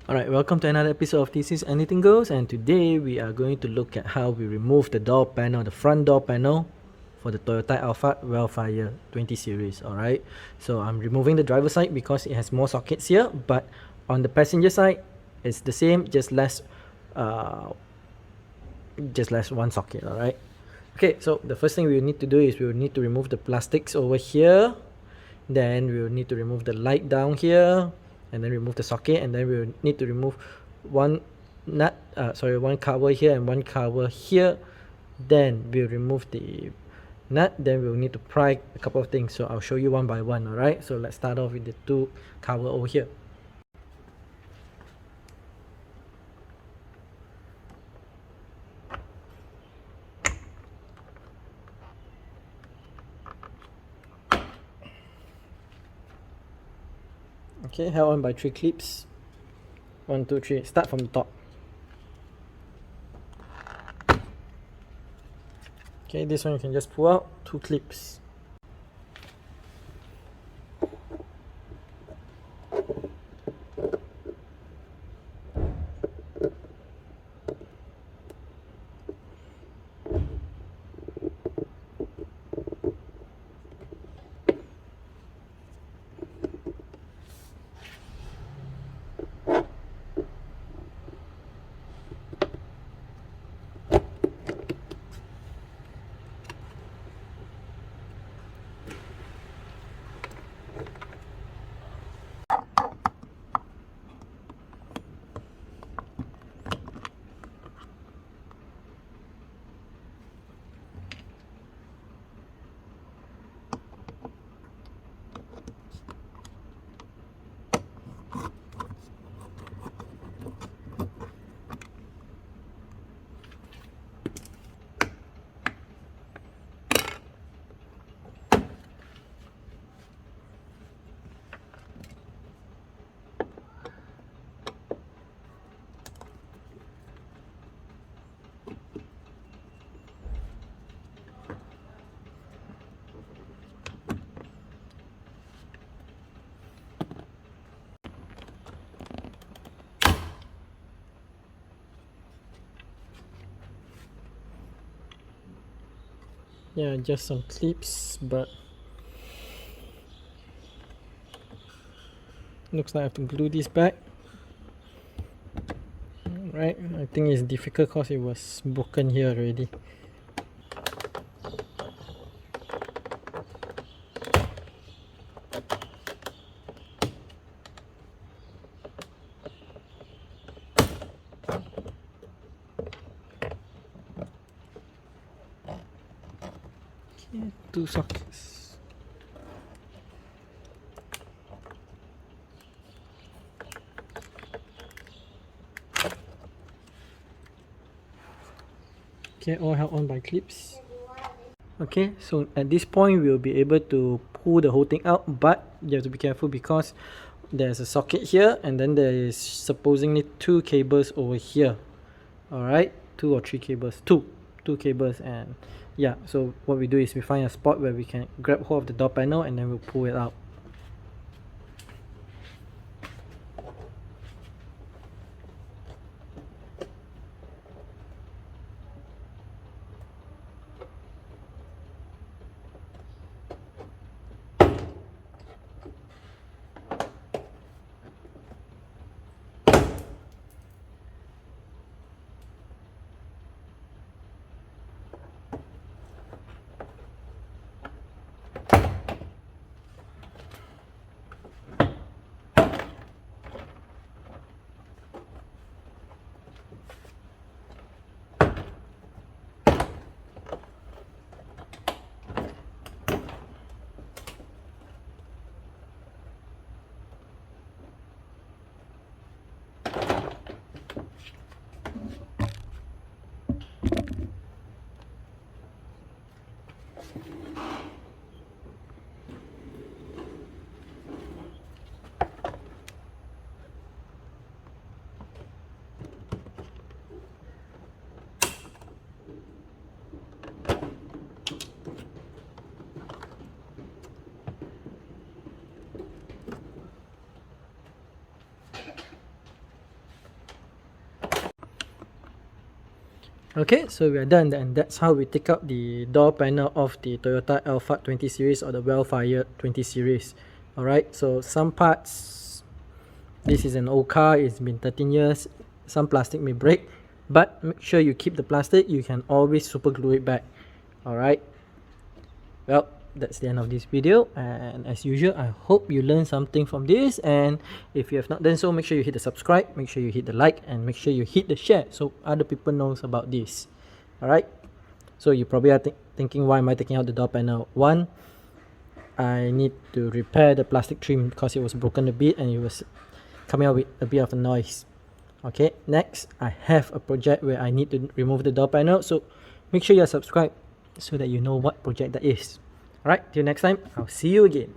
Alright, welcome to another episode of This Is Anything Goes, and today we are going to look at how we remove the door panel, the front door panel for the Toyota Alphard Vellfire 20 series. Alright, so I'm removing the driver side because it has more sockets here, but on the passenger side it's the same, just less one socket. Alright, okay, so the first thing we will need to do is we will need to remove the plastics over here, then we will need to remove the light down here, and then remove the socket, and then we will need to remove one one cover here and one cover here. Then we'll remove the nut, then we'll need to pry a couple of things, so I'll show you one by one. Alright, so let's start off with the two cover over here. Okay, held on by 3 clips. 1, 2, 3. Start from the top. Okay, this one you can just pull out 2 clips. Yeah, just some clips, but looks like I have to glue this back. Right, I think it's difficult because it was broken here already. Okay, 2 sockets. Okay, all held on by clips. Okay, so at this point we'll be able to pull the whole thing out, but you have to be careful because there's a socket here and then there is supposedly 2 cables over here. Alright, 2 or 3 cables, 2 cables. And yeah, so what we do is we find a spot where we can grab hold of the door panel and then we'll pull it out. Okay, so we are done, and that's how we take out the door panel of the Toyota Alphard 20 series or the Vellfire 20 series. Alright, so some parts, this is an old car, it's been 13 years, some plastic may break, but make sure you keep the plastic, you can always super glue it back. Alright, well, that's the end of this video, and as usual, I hope you learned something from this, and if you have not done so, make sure you hit the subscribe, make sure you hit the like, and make sure you hit the share so other people knows about this. Alright, so you probably are thinking, why am I taking out the door panel? One, I need to repair the plastic trim because it was broken a bit and it was coming out with a bit of a noise. Okay, next, I have a project where I need to remove the door panel, so make sure you're subscribed so that you know what project that is. Alright, till next time, I'll see you again.